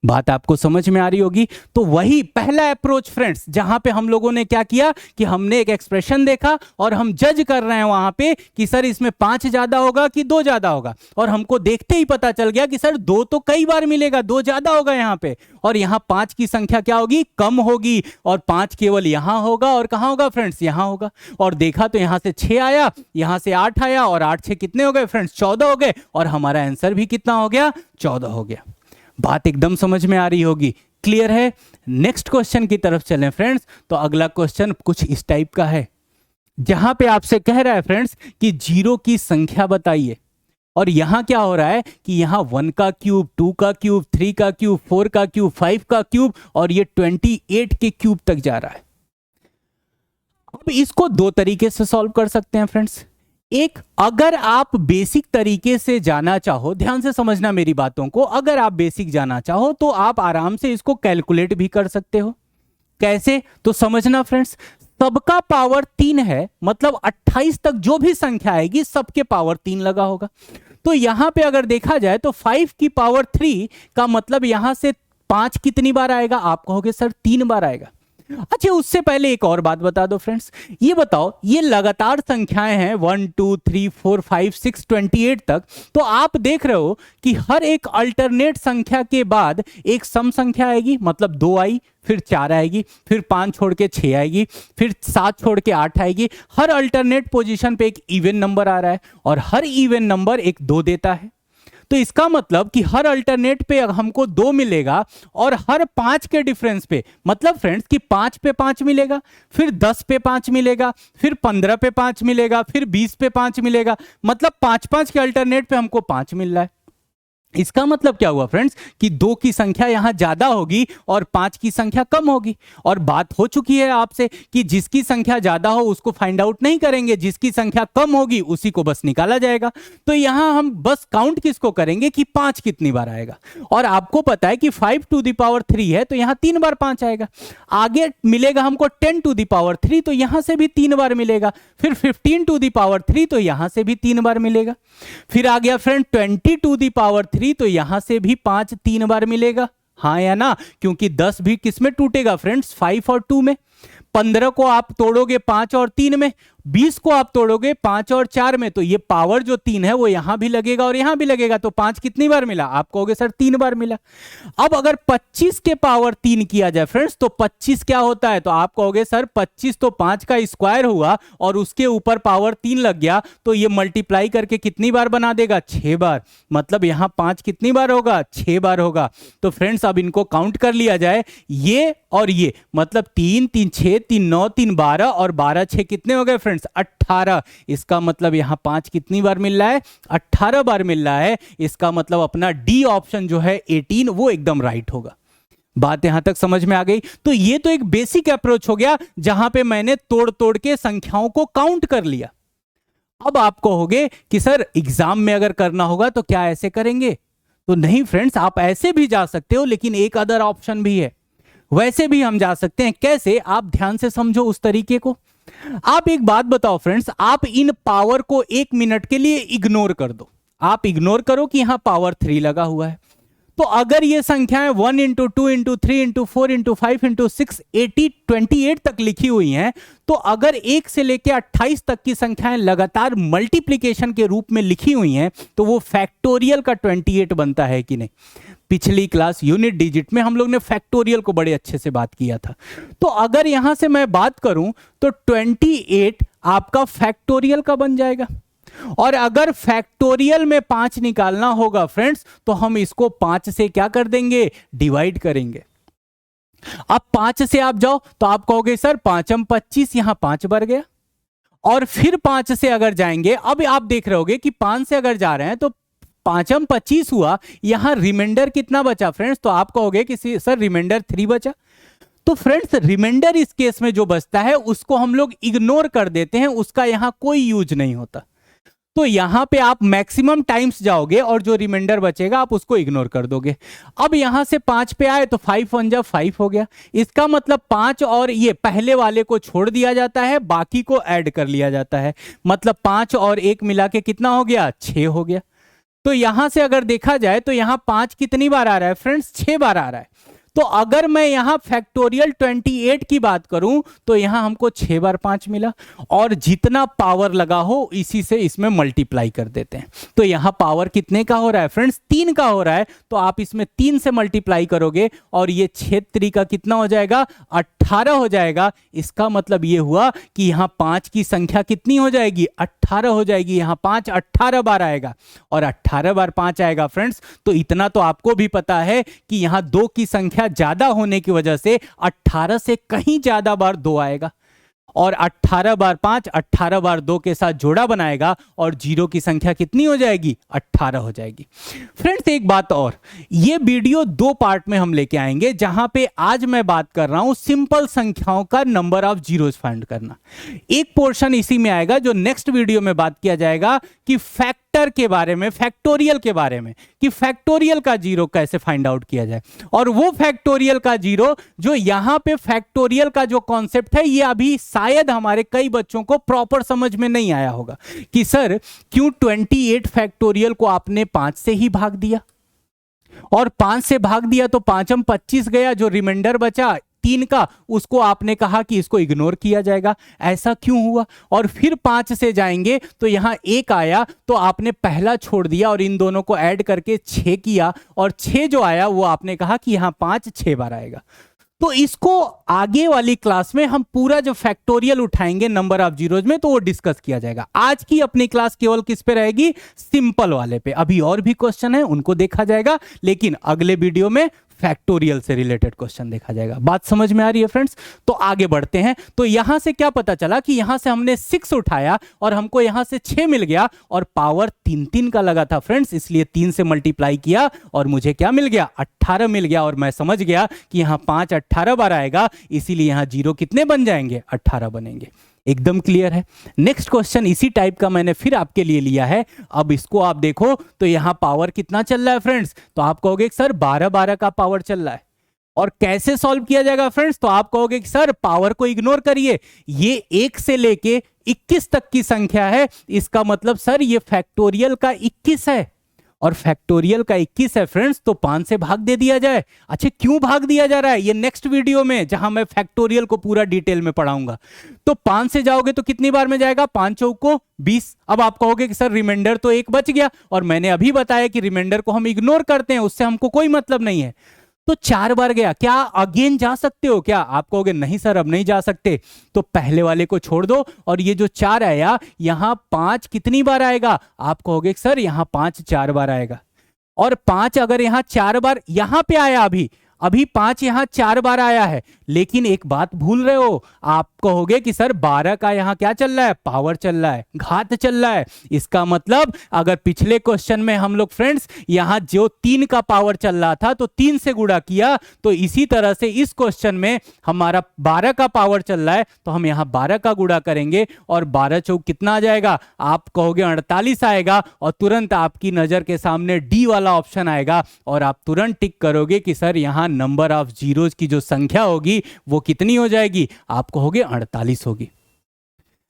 Speaker 1: बात आपको समझ में आ रही होगी। तो वही पहला अप्रोच फ्रेंड्स, जहां पे हम लोगों ने क्या किया कि हमने एक एक्सप्रेशन देखा और हम जज कर रहे हैं वहां पे कि सर इसमें 5 ज्यादा होगा कि 2 ज्यादा होगा, और हमको देखते ही पता चल गया कि सर 2 तो कई बार मिलेगा, 2 ज्यादा होगा यहां पे, और यहां 5 की संख्या क्या होगी? कम होगी। और 5 केवल यहां होगा, और कहां होगा फ्रेंड्स? यहां होगा। और देखा तो यहां से 6 आया, यहां से 8 आया, और 8 6 कितने हो गए फ्रेंड्स? 14 हो गए। और हमारा आंसर भी कितना हो गया? 14 हो गया। बात एकदम समझ में आ रही होगी, क्लियर है। नेक्स्ट क्वेश्चन की तरफ चलें फ्रेंड्स। तो अगला क्वेश्चन कुछ इस टाइप का है, जहां पे आपसे कह रहा है फ्रेंड्स कि जीरो की संख्या बताइए। और यहां क्या हो रहा है कि यहां 1 का क्यूब, 2 का क्यूब, 3 का क्यूब, 4 का क्यूब, 5 का क्यूब, और ये 28 के क्यूब तक जा रहा है। अब इसको दो तरीके से सॉल्व कर सकते हैं फ्रेंड्स। एक, अगर आप बेसिक तरीके से जाना चाहो, ध्यान से समझना मेरी बातों को, अगर आप बेसिक जाना चाहो तो आप आराम से इसको कैलकुलेट भी कर सकते हो। कैसे? तो समझना फ्रेंड्स, सबका पावर 3 है, मतलब 28 तक जो भी संख्या आएगी सबके पावर 3 लगा होगा। तो यहां पे अगर देखा जाए तो 5 की पावर 3 का मतलब यहां से 5 कितनी बार आएगा? आप कहोगे सर 3 बार आएगा। अच्छा, उससे पहले एक और बात बता दो फ्रेंड्स, ये बताओ, ये लगातार संख्याएं हैं 1 2 3 4 5 6 28 तक। तो आप देख रहे हो कि हर एक अल्टरनेट संख्या के बाद एक सम संख्या आएगी, मतलब 2 आई, फिर 4 आएगी, फिर 5 छोड़ के 6 आएगी, फिर 7 छोड़ के 8 आएगी। हर अल्टरनेट पोजीशन पे एक इवन नंबर आ रहा है, और हर इवन नंबर एक 2 देता है। तो इसका मतलब कि हर अल्टरनेट पे हमको 2 मिलेगा, और हर 5 के डिफरेंस पे, मतलब फ्रेंड्स कि 5 पे 5 मिलेगा, फिर 10 पे 5 मिलेगा, फिर 15 पे 5 मिलेगा, फिर 20 पे 5 मिलेगा, मतलब 5 के अल्टरनेट पे हमको 5 मिल रहा है। इसका मतलब क्या हुआ फ्रेंड्स कि 2 की संख्या यहां ज्यादा होगी और 5 की संख्या कम होगी। और बात हो चुकी है आपसे कि जिसकी संख्या ज्यादा हो उसको फाइंड आउट नहीं करेंगे, जिसकी संख्या कम होगी उसी को बस निकाला जाएगा। तो यहां हम बस काउंट किसको करेंगे कि 5 कितनी बार आएगा। और आपको पता है कि 5 टू द पावर 3 है, तो यहां 3 बार 5 आएगा। आगे मिलेगा हमको 10 टू द पावर 3, तो यहां से भी 3 बार मिलेगा। फिर 15 टू द पावर 3, तो यहां से भी 3 बार मिलेगा। फिर आ गया फ्रेंड 20 टू द पावर 3, तो यहां से भी 5 3 बार मिलेगा। हाँ या ना? क्योंकि 10 भी किस में टूटेगा फ्रेंड्स? 5 और 2 में। 15 को आप तोड़ोगे 5 और 3 में, 20 को आप तोड़ोगे 5 और 4 में, तो ये पावर जो 3 है वो यहां भी लगेगा और यहां भी लगेगा। तो 5 कितनी बार मिला? आप कहोगे सर 3 बार मिला। अब अगर 25 के पावर 3 किया जाए फ्रेंड्स, तो 25 क्या होता है? तो आप कहोगे सर 25 तो 5 का स्क्वायर हुआ और उसके ऊपर पावर 3 लग गया, तो ये मल्टीप्लाई करके कितनी बार बना देगा? 6 बार। मतलब यहां 5 कितनी बार होगा? 6 बार होगा। तो फ्रेंड्स अब इनको काउंट कर लिया जाए, ये और ये, मतलब 3 3 6 3 9 3 12, और 12 6 कितने हो गए फ्रेंड्स? 18। इसका मतलब यहां 5 कितनी बार मिल रहा है? 18 बार मिल रहा है। इसका मतलब अपना डी ऑप्शन जो है 18 वो एकदम राइट होगा। बात यहां तक समझ में आ गई? तो ये तो एक बेसिक अप्रोच हो गया जहां पे मैंने तोड़ तोड़ के संख्याओं को काउंट कर लिया। अब आप कहोगे कि सर एग्जाम में अगर करना होगा तो क्या ऐसे करेंगे? तो नहीं फ्रेंड्स, आप ऐसे भी जा सकते हो, लेकिन एक अदर ऑप्शन भी है। वैसे भी हम जा सकते हैं। कैसे? आप ध्यान से समझो उस तरीके को। आप एक बात बताओ फ्रेंड्स, आप इन पावर को 1 मिनट के लिए इग्नोर कर दो। आप इग्नोर करो कि यहां पावर 3 लगा हुआ है। तो अगर ये संख्याएं 1 into 2 into 3 into 4 into 5 into 6 28 तक लिखी हुई हैं, तो अगर 1 से लेकर 28 तक की संख्याएं लगातार मल्टीप्लीकेशन के रूप में लिखी हुई हैं, तो वो फैक्टोरियल का 28 बनता है कि नहीं? पिछली क्लास यूनिट डिजिट में हम लोग ने फैक्टोरियल को बड़े अच्छे से बात किया था। तो अगर यहां से मैं बात करूं तो 28 आपका फैक्टोरियल का बन जाएगा। और अगर फैक्टोरियल में 5 निकालना होगा फ्रेंड्स, तो हम इसको 5 से क्या कर देंगे? डिवाइड करेंगे। अब 5 से आप जाओ तो आप कहोगे सर 5m 25, यहां 5 बढ़ गया। और फिर 5 से अगर जाएंगे, अब आप देख रहे होगे कि 5 से अगर जा रहे हैं तो 5m 25 हुआ, यहां रिमाइंडर कितना बचा फ्रेंड्स? तो आप कहोगे कि सर रिमाइंडर 3 बचा। तो फ्रेंड्स रिमाइंडर इस केस में जो बचता है उसको हम लोग इग्नोर कर देते हैं, उसका यहां कोई यूज नहीं होता। तो यहां पे आप मैक्सिमम टाइम्स जाओगे और जो रिमाइंडर बचेगा आप उसको इग्नोर कर दोगे। अब यहां से 5 पे आए तो 5 1 जा 5 हो गया। इसका मतलब 5 और ये पहले वाले को छोड़ दिया जाता है, बाकी को ऐड कर लिया जाता है। मतलब 5 और 1 मिला के कितना हो गया? 6 हो गया। तो यहां से अगर देखा जाए तो यहां 5 कितनी बार आ रहा है फ्रेंड्स? 6 बार आ रहा है। तो अगर मैं यहां फैक्टोरियल 28 की बात करूं तो यहां हमको 6 बार 5 मिला, और जितना पावर लगा हो इसी से इसमें मल्टीप्लाई कर देते हैं। तो यहां पावर कितने का हो रहा है फ्रेंड्स? 3 का हो रहा है। तो आप इसमें 3 से मल्टीप्लाई करोगे और ये 6 3 कितना हो जाएगा? 18 हो जाएगा। इसका मतलब ये हुआ कि यहां 5 की संख्या कितनी हो जाएगी? 18 हो जाएगी। यहां 5 18 बार आएगा, और 18 बार 5 आएगा फ्रेंड्स। तो इतना तो आपको भी पता है कि यहां 2 की संख्या ज्यादा होने की वजह से 18 से कहीं ज्यादा बार 2 आएगा, और 18 बार 5 18 बार 2 के साथ जोड़ा बनाएगा, और जीरो की संख्या कितनी हो जाएगी? 18 हो जाएगी। फ्रेंड्स एक बात और, ये वीडियो 2 पार्ट में हम लेके आएंगे, जहां पे आज मैं बात कर रहा हूं सिंपल संख्याओं का नंबर ऑफ जीरोस फाइंड करना। एक पोर्शन इसी में आएगा जो नेक्स्ट वीडियो में बात किया जाएगा कि फैक्टर के बारे में, फैक्टोरियल के बारे में, कि फैक्टोरियल का जीरो कैसे फाइंड आउट किया जाए। और वो फैक्टोरियल का जीरो जो यहां पे फैक्टोरियल का जो कॉन्सेप्ट है, ये अभी शायद हमारे कई बच्चों को प्रॉपर समझ में नहीं आया होगा कि सर क्यों 28 फैक्टोरियल को आपने 5 से ही भाग दिया, और 5 से भाग दिया तो 5m 25 गया, जो रिमाइंडर बचा 3 का उसको आपने कहा कि इसको इग्नोर किया जाएगा। ऐसा क्यों हुआ? और फिर 5 से जाएंगे तो यहां 1 आया, तो आपने पहला छोड़ दिया और इन दोनों को ऐड करके 6 किया, और 6 जो आया वो आपने कहा कि यहां 5 6 बार आएगा। तो इसको आगे वाली क्लास में हम पूरा जो फैक्टोरियल उठाएंगे नंबर ऑफ जीरोज में, तो वो डिस्कस किया जाएगा। आज की अपनी क्लास केवल किस पे रहेगी? सिंपल वाले पे। अभी और भी क्वेश्चन है उनको देखा जाएगा, लेकिन अगले वीडियो में फैक्टोरियल से रिलेटेड क्वेश्चन देखा जाएगा। बात समझ में आ रही है फ्रेंड्स? तो आगे बढ़ते हैं। तो यहां से क्या पता चला कि यहां से हमने 6 उठाया और हमको यहां से 6 मिल गया, और पावर 3 3 का लगा था फ्रेंड्स, इसलिए 3 से मल्टीप्लाई किया और मुझे क्या मिल गया? 18 मिल गया। और मैं समझ गया कि यहां 5 18 बार आएगा, इसीलिए यहां जीरो कितने बन जाएंगे? 18 बनेंगे। एकदम क्लियर है। नेक्स्ट क्वेश्चन इसी टाइप का मैंने फिर आपके लिए लिया है। अब इसको आप देखो तो यहां पावर कितना चल रहा है फ्रेंड्स? तो आप कहोगे सर 12 12 का पावर चल रहा है। और कैसे सॉल्व किया जाएगा फ्रेंड्स? तो आप कहोगे कि सर पावर को इग्नोर करिए, ये 1 से लेके 21 तक की संख्या है, इसका मतलब सर ये फैक्टोरियल का 21 है, और फैक्टोरियल का 21 है फ्रेंड्स, तो 5 से भाग दे दिया जाए। अच्छा क्यों भाग दिया जा रहा है? ये नेक्स्ट वीडियो में जहां मैं फैक्टोरियल को पूरा डिटेल में पढ़ाऊंगा। तो 5 से जाओगे तो कितनी बार में जाएगा? 5 चौको 20। अब आप कहोगे कि सर रिमाइंडर तो 1 बच गया, और मैंने अभी बताया कि रिमाइंडर को हम इग्नोर करते हैं, उससे हमको कोई मतलब नहीं है। तो 4 बार गया, क्या अगेन जा सकते हो क्या? आप कहोगे नहीं सर अब नहीं जा सकते। तो पहले वाले को छोड़ दो, और ये जो 4 आया यहां 5 कितनी बार आएगा? आप कहोगे सर यहां 5 4 बार आएगा। और 5 अगर यहां 4 बार यहां पे आया, अभी 5 यहां 4 बार आया है, लेकिन एक बात भूल रहे हो, आप कहोगे कि सर 12 का यहां क्या चल रहा है? पावर चल रहा है, घात चल रहा है। इसका मतलब अगर पिछले क्वेश्चन में हम लोग फ्रेंड्स यहां जो 3 का पावर चल रहा था तो 3 से गुणा किया, तो इसी तरह से इस क्वेश्चन में हमारा 12 का पावर चल रहा है, तो हम यहां 12 का गुणा करेंगे, और 12 चौक कितना आ जाएगा? आप कहोगे 48 आएगा, और तुरंत आपकी नजर के सामने डी वाला ऑप्शन आएगा, और आप तुरंत टिक करोगे कि सर यहां नंबर ऑफ जीरोज की जो संख्या होगी वो कितनी हो जाएगी? आप कहोगे 48 होगी।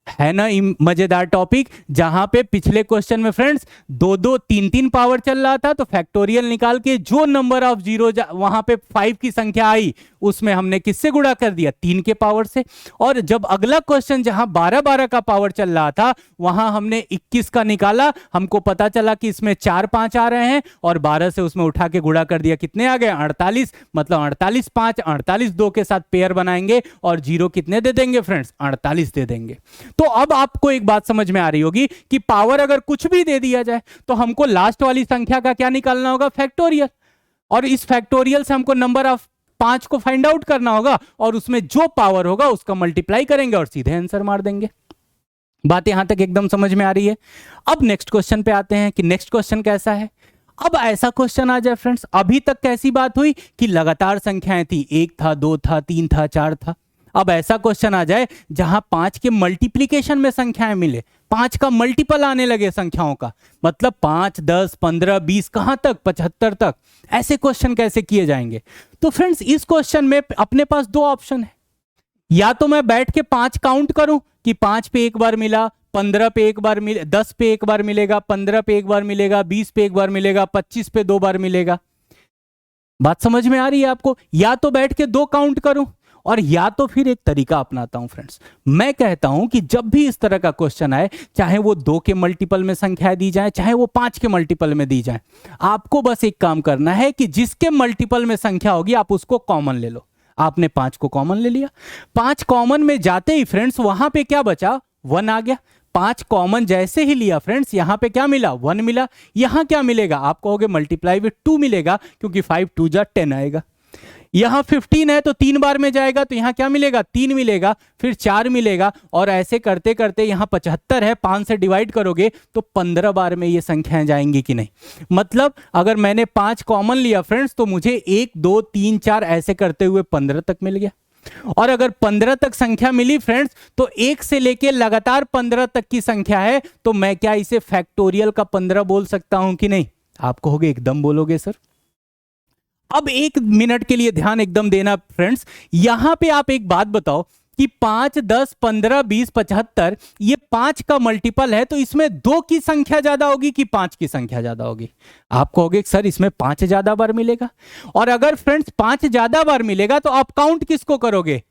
Speaker 1: है ना मजेदार टॉपिक? जहां पे पिछले क्वेश्चन में फ्रेंड्स 2 2 3 3 पावर चल रहा था, तो फैक्टोरियल निकाल के जो नंबर ऑफ जीरो वहां पे 5 की संख्या आई, उसमें हमने किससे गुणा कर दिया? 3 के पावर से। और जब अगला क्वेश्चन जहां 12 12 का पावर चल रहा था, वहां हमने 21 का निकाला, हमको पता चला कि इसमें 4 5 आ रहे हैं, और 12 से उसमें उठा के गुणा कर दिया, कितने आ गए? 48। मतलब 48 5 48 2 के साथ पेयर बनाएंगे, और जीरो कितने दे देंगे फ्रेंड्स? 48 दे देंगे। तो अब आपको एक बात समझ में आ रही होगी कि पावर अगर कुछ भी दे दिया जाए तो हमको लास्ट वाली संख्या का क्या निकालना होगा? फैक्टोरियल। और इस फैक्टोरियल से हमको नंबर ऑफ 5 को फाइंड आउट करना होगा और उसमें जो पावर होगा उसका मल्टीप्लाई करेंगे और सीधे आंसर मार देंगे। बात यहां तक एकदम समझ में आ रही है। अब नेक्स्ट क्वेश्चन पे आते हैं कि नेक्स्ट क्वेश्चन कैसा है। अब ऐसा क्वेश्चन आ जाए फ्रेंड्स, अभी तक कैसी बात हुई कि लगातार संख्याएं थी, 1 था, 2 था, 3 था, 4 था। अब ऐसा क्वेश्चन आ जाए जहां 5 के मल्टीप्लीकेशन में संख्याएं मिले, 5 का मल्टीपल आने लगे संख्याओं का, मतलब 5, 10, 15, 20, कहां तक, 75 तक। ऐसे क्वेश्चन कैसे किए जाएंगे? तो फ्रेंड्स इस क्वेश्चन में अपने पास दो ऑप्शन है। या तो मैं बैठ के 5 काउंट करूं कि 5 पे एक बार मिला, 15 पे एक बार मिले, 10 पे एक बार मिलेगा, 15 पे एक बार मिलेगा, 20 पे एक बार मिलेगा, 25 पे 2 बार मिलेगा। बात समझ में आ रही है आपको? या तो बैठ के 2 काउंट करूं, और या तो फिर एक तरीका अपनाता हूं फ्रेंड्स। मैं कहता हूं कि जब भी इस तरह का क्वेश्चन आए, चाहे वो 2 के मल्टीपल में संख्या दी जाए, चाहे वो 5 के मल्टीपल में दी जाए, आपको बस एक काम करना है कि जिसके मल्टीपल में संख्या होगी आप उसको कॉमन ले लो। आपने 5 को कॉमन ले लिया, 5 कॉमन में जाते ही फ्रेंड्स वहां पे क्या बचा, 1 आ गया। 5 कॉमन जैसे ही लिया फ्रेंड्स, यहां पे क्या मिला, 1 मिला। यहां क्या मिलेगा, आप कहोगे मल्टीप्लाई विद 2 मिलेगा, क्योंकि 5 2 जा 10 आएगा। यहां 15 है तो 3 बार में जाएगा, तो यहां क्या मिलेगा, 3 मिलेगा, फिर 4 मिलेगा, और ऐसे करते करते यहां 75 है, 5 से डिवाइड करोगे तो 15 बार में ये संख्याएं जाएंगी कि नहीं। मतलब अगर मैंने 5 कॉमन लिया फ्रेंड्स, तो मुझे 1 2 3 4 ऐसे करते हुए 15 तक मिल गया। और अगर 15 तक संख्या मिली फ्रेंड्स, तो 1 से लेके लगातार 15 तक की संख्या है, तो मैं क्या इसे फैक्टोरियल का 15 बोल सकता हूं कि नहीं? आप कहोगे एकदम बोलोगे सर। अब 1 मिनट के लिए ध्यान एकदम देना फ्रेंड्स, यहां पे आप एक बात बताओ कि 5, 10, 15, 20, 75 ये 5 का मल्टीपल है, तो इसमें 2 की संख्या ज्यादा होगी कि 5 की संख्या ज्यादा होगी? आप कहोगे सर इसमें 5 ज्यादा बार मिलेगा। और अगर फ्रेंड्स 5 ज्यादा बार मिलेगा तो आप काउंट किसको करोगे,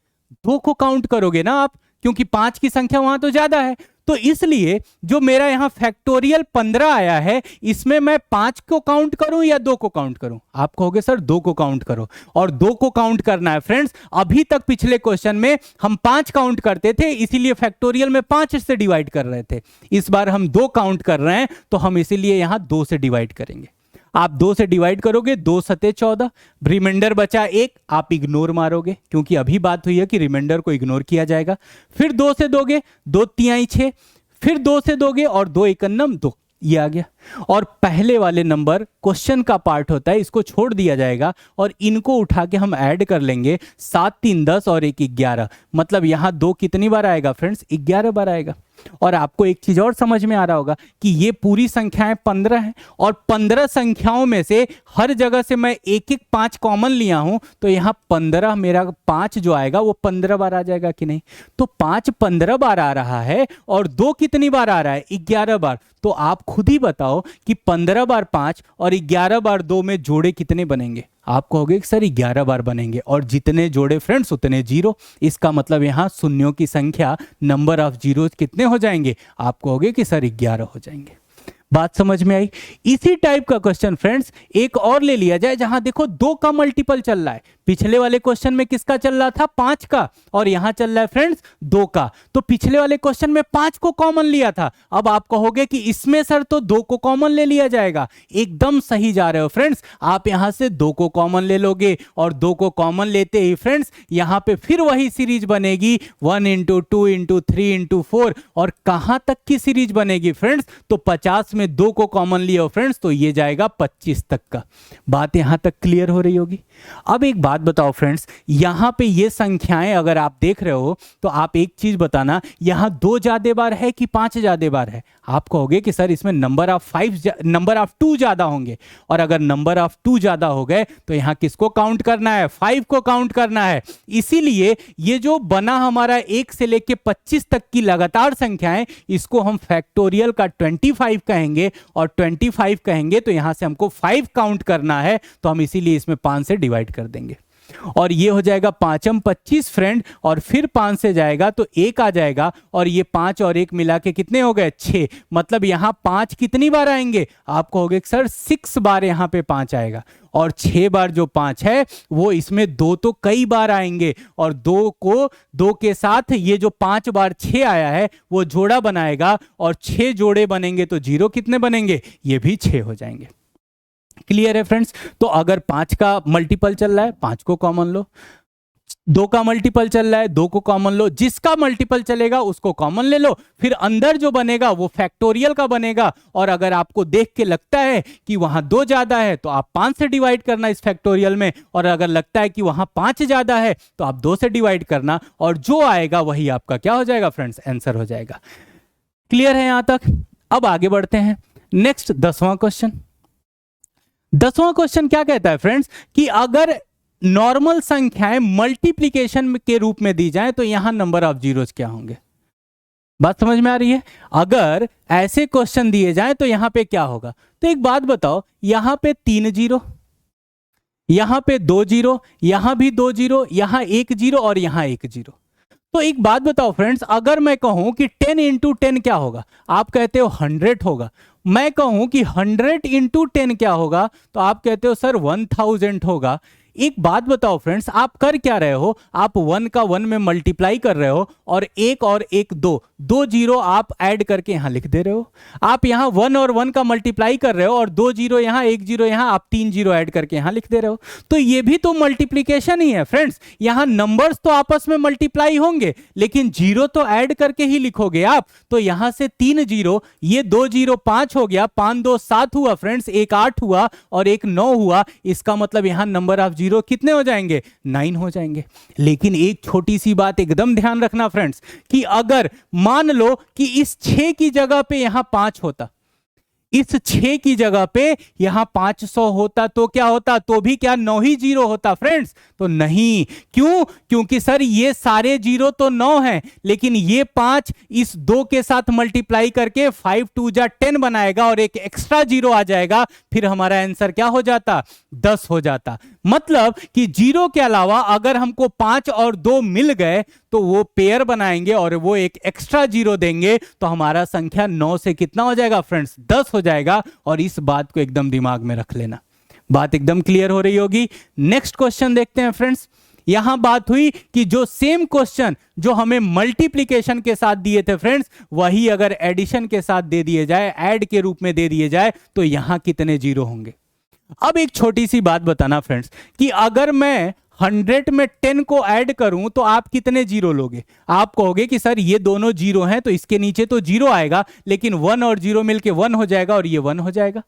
Speaker 1: 2 को काउंट करोगे ना आप, क्योंकि 5 की संख्या वहां तो ज्यादा है। तो इसलिए जो मेरा यहां फैक्टोरियल 15 आया है, इसमें मैं 5 को काउंट करूं या 2 को काउंट करूं? आप कहोगे सर 2 को काउंट करो, और 2 को काउंट करना है फ्रेंड्स। अभी तक पिछले क्वेश्चन में हम 5 काउंट करते थे, इसीलिए फैक्टोरियल में 5 से डिवाइड कर रहे थे। इस बार हम 2 काउंट कर रहे हैं, तो हम इसीलिए यहां 2 से डिवाइड करेंगे। आप 2 से डिवाइड करोगे, 2 सते 14, रिमाइंडर बचा 1, आप इग्नोर मारोगे, क्योंकि अभी बात हुई है कि रिमाइंडर को इग्नोर किया जाएगा। फिर 2 से दोगे, 2 तिहाई 6, फिर 2 से दोगे और 2 एकन्नम 2, ये आ गया। और पहले वाले नंबर क्वेश्चन का पार्ट होता है, इसको छोड़ दिया जाएगा और इनको उठा के हम ऐड कर लेंगे। 7 3 10 और 1 11, मतलब यहां 2 कितनी बार आएगा फ्रेंड्स, 11 बार आएगा। और आपको एक चीज और समझ में आ रहा होगा कि ये पूरी संख्याएं 15 हैं, और 15 संख्याओं में से हर जगह से मैं एक एक 5 कॉमन लिया हूं, तो यहां 15 मेरा 5 जो आएगा वो 15 बार आ जाएगा कि नहीं? तो 5 15 बार आ रहा है, और 2 कितनी बार आ रहा है, 11 बार। तो आप खुद ही बताओ कि 15 बार 5 और 11 बार 2 में जोड़े कितने बनेंगे? आप कहोगे कि सर 11 बार बनेंगे, और जितने जोड़े फ्रेंड्स उतने जीरो। इसका मतलब यहां शून्यों की संख्या, नंबर ऑफ जीरोज कितने हो जाएंगे? आप कहोगे कि सर 11 हो जाएंगे। बात समझ में आई? इसी टाइप का क्वेश्चन फ्रेंड्स एक और ले लिया जाए, जहां देखो 2 का मल्टीपल चल रहा है। पिछले वाले क्वेश्चन में किसका चल रहा था, 5 का, और यहां चल रहा है फ्रेंड्स 2 का। तो पिछले वाले क्वेश्चन में 5 को कॉमन लिया था। अब आप कहोगे कि इसमें सर तो 2 को कॉमन ले लिया जाएगा। एकदम सही जा रहे हो फ्रेंड्स, आप यहां से 2 को कॉमन ले लोगे, और 2 को कॉमन लेते ही फ्रेंड्स यहां पे फिर वही सीरीज बनेगी, 1 इंटू 2 इंटू 3 इंटू 4। और कहां तक की सीरीज बनेगी फ्रेंड्स? तो 50 में 2 को कॉमन लिया फ्रेंड्स, तो ये जाएगा 25 तक का। बात यहां तक क्लियर हो रही होगी। अब एक बात बताओ फ्रेंड्स, यहां पे ये संख्याएं अगर आप देख रहे हो, तो आप एक चीज बताना, यहां 2 ज्यादा बार है कि 5 ज्यादा बार है? आप कहोगे कि सर इसमें नंबर ऑफ 2 ज्यादा होंगे, और अगर नंबर ऑफ 2 ज्यादा हो गए तो यहां किसको काउंट करना है, 5 को काउंट करना है। इसीलिए ये जो बना हमारा 1 से लेके 25 तक की लगातार संख्याएं, इसको हम फैक्टोरियल का 25 कहेंगे, और 25 कहेंगे तो यहां से हमको 5 काउंट करना है, तो हम इसीलिए इसमें 5 से डिवाइड कर देंगे। और ये हो जाएगा 5 25 फ्रेंड, और फिर 5 से जाएगा तो 1 आ जाएगा, और ये 5 और 1 मिला के कितने हो गए, 6। मतलब यहां 5 कितनी बार आएंगे? आप कहोगे सर 6 बार यहां पे 5 आएगा, और 6 बार जो 5 है वो इसमें 2 तो कई बार आएंगे, और 2 के साथ ये जो 5 बार 6 आया है वो जोड़ा बनाएगा, और 6 जोड़े बनेंगे तो जीरो कितने बनेंगे, ये भी 6 हो जाएंगे। क्लियर है फ्रेंड्स? तो अगर 5 का मल्टीपल चल रहा है 5 को कॉमन लो, 2 का मल्टीपल चल रहा है 2 को कॉमन लो, जिसका मल्टीपल चलेगा उसको कॉमन ले लो, फिर अंदर जो बनेगा वो फैक्टोरियल का बनेगा। और अगर आपको देख के लगता है कि वहां 2 ज्यादा है तो आप 5 से डिवाइड करना इस फैक्टोरियल में, और अगर लगता है कि वहां 5 ज्यादा है तो आप 2 से डिवाइड करना, और जो आएगा वही आपका क्या हो जाएगा फ्रेंड्स? आंसर हो जाएगा। क्लियर है यहां तक? अब आगे बढ़ते हैं। नेक्स्ट 10वां क्वेश्चन। 10वां क्वेश्चन क्या कहता है फ्रेंड्स कि अगर नॉर्मल संख्याएं मल्टीप्लिकेशन के रूप में दी जाए तो यहां नंबर ऑफ जीरोस क्या होंगे? बात समझ में आ रही है? अगर ऐसे क्वेश्चन दिए जाए तो यहां पे क्या होगा? तो एक बात बताओ, यहां पे 3 जीरो, यहां पे 2 जीरो, यहां भी 2 जीरो, यहां 1 जीरो और यहां 1 जीरो। तो एक बात बताओ फ्रेंड्स, अगर मैं कहूं कि 10 इंटू 10 क्या होगा? आप कहते हो 100 होगा। मैं कहूं कि 100 इंटू 10 क्या होगा? तो आप कहते हो सर 1000 होगा। एक बात बताओ फ्रेंड्स, आप कर क्या रहे हो? आप 1 का 1 में मल्टीप्लाई कर रहे हो, और 1 और 1 2 जीरो आप ऐड करके यहां लिख दे रहे हो। आप यहां 1 और 1 का मल्टीप्लाई कर रहे हो, और 2 जीरो यहां 1 जीरो यहां, आप 3 जीरो ऐड करके यहां लिख दे रहे हो। तो ये भी तो मल्टीप्लीकेशन ही है फ्रेंड्स। यहां नंबर्स तो आपस में मल्टीप्लाई होंगे, लेकिन जीरो तो ऐड करके ही लिखोगे आप। तो यहां से 3 जीरो, ये 2 जीरो 5 हो गया, 5 2 7 हुआ फ्रेंड्स, 1 8 हुआ और 1 9 हुआ। इसका मतलब यहां नंबर ऑफ जीरो कितने हो जाएंगे? 9 हो जाएंगे। लेकिन एक छोटी सी बात एकदम ध्यान रखना फ्रेंड्स, कि अगर मान लो कि इस 6 की जगह पे यहां 5 होता, इस 6 की जगह पे यहां 500 होता, तो क्या होता? तो भी क्या 9 ही जीरो होता फ्रेंड्स? तो नहीं। क्यों? क्योंकि सर ये सारे जीरो तो 9 हैं, लेकिन ये 5 इस 2 के साथ मल्टीप्लाई करके 5 2 जा 10 बनाएगा, और एक एक्स्ट्रा जीरो आ जाएगा, फिर हमारा आंसर क्या हो जाता? 10 हो जाता। मतलब कि जीरो के अलावा अगर हमको 5 और 2 मिल गए तो वो पेयर बनाएंगे और वो एक एक्स्ट्रा जीरो देंगे, तो हमारा संख्या 9 से कितना हो जाएगा फ्रेंड्स? 10 हो जाएगा। और इस बात को एकदम दिमाग में रख लेना। बात एकदम क्लियर हो रही होगी। नेक्स्ट क्वेश्चन देखते हैं फ्रेंड्स। यहां बात हुई कि जो सेम क्वेश्चन जो हमें मल्टीप्लिकेशन के साथ दिए थे फ्रेंड्स, वही अगर एडिशन के साथ दे दिए जाए, ऐड के रूप में दे दिए जाए, तो यहां कितने जीरो होंगे? अब एक छोटी सी बात बताना फ्रेंड्स, कि अगर मैं 100 में 10 को ऐड करूं तो आप कितने जीरो लोगे? आप कहोगे कि सर ये दोनों जीरो हैं तो इसके नीचे तो जीरो आएगा, लेकिन 1 और जीरो मिलके 1 हो जाएगा और ये 1 हो जाएगा।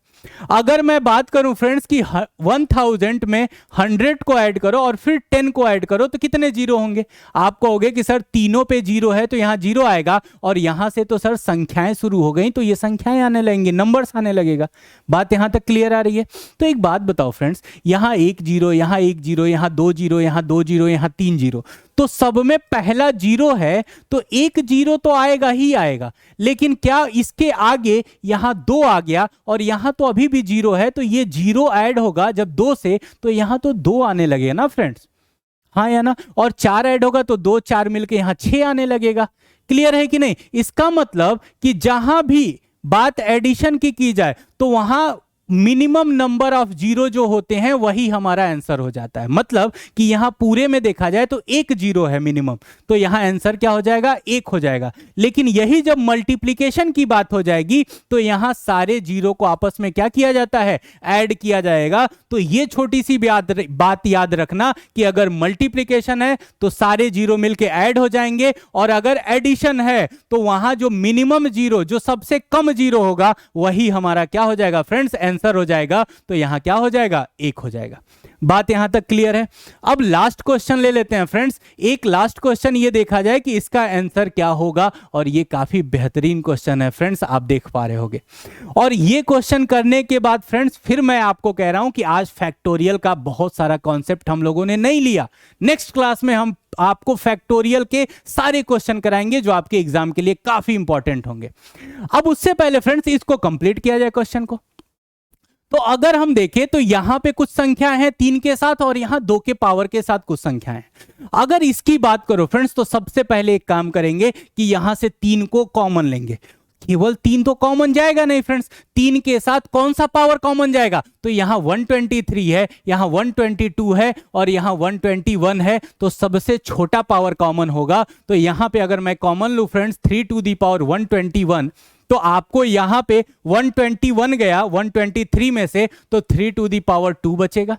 Speaker 1: अगर मैं बात करूं फ्रेंड्स कि 1000 में 100 को ऐड करो और फिर 10 को ऐड करो तो कितने जीरो होंगे? आप कहोगे कि सर तीनों पे जीरो है तो यहां जीरो आएगा, और यहां से तो सर संख्याएं शुरू हो गई तो ये संख्याएं आने लगेंगी, नंबर्स आने लगेगा। बात यहां तक क्लियर आ रही है? तो एक बात बताओ फ्रेंड्स, यहां 1 जीरो, यहां 1 जीरो, यहां 2 जीरो, यहां 2 जीरो, यहां 3 जीरो, तो सब में पहला जीरो है तो 1 जीरो तो आएगा ही आएगा। लेकिन क्या इसके आगे यहां 2 आ गया और यहां तो अभी भी जीरो है, तो ये जीरो ऐड होगा जब 2 से, तो यहां तो 2 आने लगेगा ना फ्रेंड्स? हाँ या ना? और 4 ऐड होगा तो 2 4 मिलके यहां 6 आने लगेगा। क्लियर है कि नहीं? इसका मतलब कि जहां भी बात एडिशन की जाए तो वहां मिनिमम नंबर ऑफ जीरो जो होते हैं वही हमारा आंसर हो जाता है। मतलब कि यहां पूरे में देखा जाए तो 1 जीरो है मिनिमम, तो यहां आंसर क्या हो जाएगा? 1 हो जाएगा। लेकिन यही जब मल्टीप्लिकेशन की बात हो जाएगी तो यहां सारे जीरो को आपस में क्या किया जाता है? ऐड किया जाएगा। तो ये छोटी सी बात याद रखना कि अगर मल्टीप्लिकेशन है तो सारे जीरो मिलके ऐड हो जाएंगे, और अगर एडिशन है तो वहां जो मिनिमम जीरो, जो सबसे कम जीरो होगा, वही हमारा क्या हो जाएगा फ्रेंड्स? आंसर हो जाएगा। तो यहां क्या हो जाएगा? 1 हो जाएगा। बात यहां तक क्लियर है? अब लास्ट क्वेश्चन ले लेते हैं फ्रेंड्स। एक लास्ट क्वेश्चन ये देखा जाए कि इसका आंसर क्या होगा, और ये काफी बेहतरीन क्वेश्चन है फ्रेंड्स, आप देख पा रहे होंगे। और ये क्वेश्चन करने के बाद फ्रेंड्स फिर मैं आपको कह रहा हूं कि आज फैक्टोरियल का बहुत सारा कॉन्सेप्ट हम लोगों ने नहीं लिया। नेक्स्ट क्लास में हम आपको फैक्टोरियल के सारे क्वेश्चन कराएंगे जो आपके एग्जाम के लिए काफी इंपॉर्टेंट होंगे। अब उससे पहले फ्रेंड्स इसको कंप्लीट किया जाए क्वेश्चन को। तो अगर हम देखें तो यहां पे कुछ संख्या है 3 के साथ और यहां 2 के पावर के साथ कुछ संख्या है। अगर इसकी बात करो फ्रेंड्स तो सबसे पहले एक काम करेंगे कि यहां से 3 को कॉमन लेंगे। केवल 3 तो कॉमन जाएगा नहीं फ्रेंड्स, 3 के साथ कौन सा पावर कॉमन जाएगा? तो यहां 123 है, यहां 122 है और यहां 121 है, तो सबसे छोटा पावर कॉमन होगा। तो यहां पे अगर मैं कॉमन लूं फ्रेंड्स 3 टू दी पावर 121, तो आपको यहां पे 121 गया 123 में से, तो 3 टू दी पावर 2 बचेगा,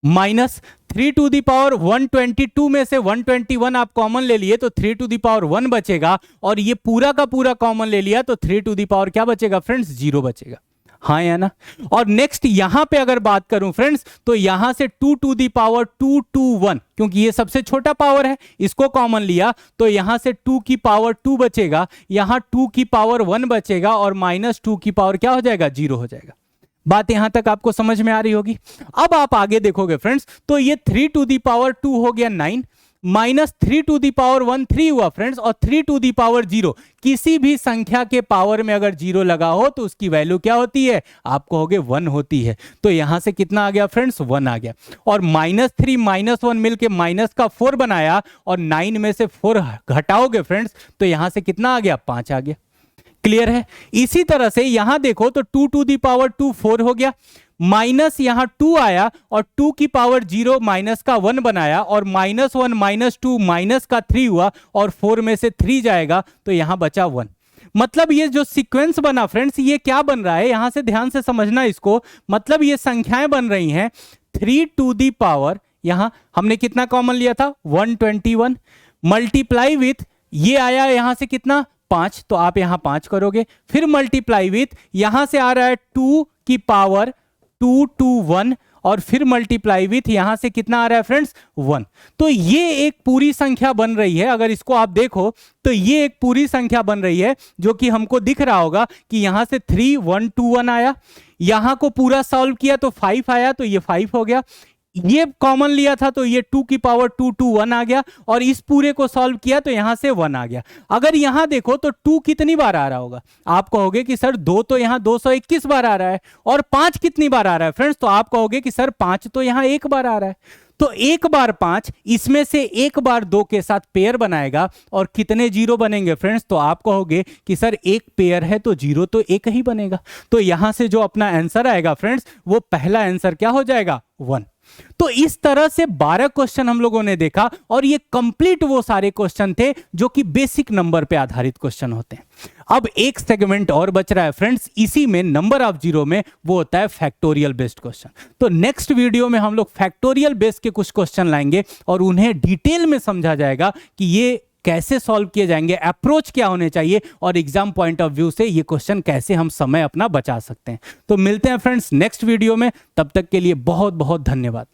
Speaker 1: माइनस 3 टू दी पावर 122 में से 121 आप कॉमन ले लिए तो 3 टू दी पावर 1 बचेगा, और ये पूरा का पूरा कॉमन ले लिया तो 3 टू दी पावर क्या बचेगा फ्रेंड्स, 0 बचेगा। हाँ या ना। और नेक्स्ट यहां पे अगर बात करूं फ्रेंड्स, तो यहां से 2 टू दी पावर 221, क्योंकि ये सबसे छोटा पावर है, इसको कॉमन लिया तो यहां से 2 की पावर 2 बचेगा, यहां 2 की पावर 1 बचेगा, और माइनस 2 की पावर क्या हो जाएगा, 0 हो जाएगा। बात यहां तक आपको समझ में आ रही होगी। अब आप आगे देखोगे फ्रेंड्स, तो ये 3 टू दी पावर 2 हो गया 9, माइनस 3 टू दी पावर 1 3 हुआ फ्रेंड्स, और 3 टू दी पावर 0, किसी भी संख्या के पावर में अगर 0 लगा हो तो उसकी वैल्यू क्या होती है, आप कहोगे 1 होती है। तो यहां से कितना आ गया फ्रेंड्स, 1 आ गया, और माइनस 3 माइनस 1 मिलके माइनस का 4 बनाया, और 9 में से 4 घटाओगे फ्रेंड्स तो यहां से कितना आ गया, 5 आ गया। क्लियर है। इसी तरह से यहां देखो तो 2 टू दी पावर 2 4 हो गया, माइनस यहां 2 आया और 2 की पावर 0 माइनस का 1 बनाया, और माइनस 1 माइनस 2 माइनस का 3 हुआ, और 4 में से 3 जाएगा तो यहां बचा 1। मतलब ये जो सीक्वेंस बना फ्रेंड्स, ये क्या बन रहा है, यहां से ध्यान से समझना इसको। मतलब ये संख्याएं बन रही हैं 3 टू दी पावर, यहां हमने कितना कॉमन लिया था, 121, मल्टीप्लाई विथ ये आया यहां से कितना, 5, तो आप यहां 5 करोगे, फिर मल्टीप्लाई विथ यहां से आ रहा है 2 की पावर 221, और फिर मल्टीप्लाई विथ यहां से कितना आ रहा है फ्रेंड्स, 1। तो ये एक पूरी संख्या बन रही है। अगर इसको आप देखो तो ये एक पूरी संख्या बन रही है, जो कि हमको दिख रहा होगा कि यहां से 3121 आया, यहां को पूरा सॉल्व किया तो 5 आया, तो ये 5 हो गया, ये कॉमन लिया था तो ये 2 की पावर 221 आ गया, और इस पूरे को सॉल्व किया तो यहां से 1 आ गया। अगर यहां देखो तो 2 कितनी बार आ रहा होगा, आप कहोगे कि सर 2 तो यहां 221 बार आ रहा है, और 5 कितनी बार आ रहा है फ्रेंड्स, तो आप कहोगे कि सर 5 तो यहां 1 बार आ रहा है। तो 1 बार 5, इसमें से 1 बार 2 के साथ पेयर बनाएगा, और कितने 0 बनेंगे फ्रेंड्स, तो आप कहोगे कि सर एक पेयर है तो 0 तो एक ही बनेगा। तो यहां से जो अपना आंसर आएगा फ्रेंड्स, वो पहला आंसर क्या हो जाएगा, 1। तो इस तरह से 12 क्वेश्चन हम लोगों ने देखा, और ये कंप्लीट वो सारे क्वेश्चन थे जो कि बेसिक नंबर पे आधारित क्वेश्चन होते हैं। अब एक सेगमेंट और बच रहा है फ्रेंड्स, इसी में नंबर ऑफ जीरो में, वो होता है फैक्टोरियल बेस्ड क्वेश्चन। तो नेक्स्ट वीडियो में हम लोग फैक्टोरियल बेस्ड के कुछ क्वेश्चन लाएंगे, और उन्हें डिटेल में समझा जाएगा कि ये कैसे सॉल्व किए जाएंगे, अप्रोच क्या होने चाहिए, और एग्जाम पॉइंट ऑफ व्यू से ये क्वेश्चन कैसे हम समय अपना बचा सकते हैं। तो मिलते हैं फ्रेंड्स नेक्स्ट वीडियो में, तब तक के लिए बहुत बहुत धन्यवाद।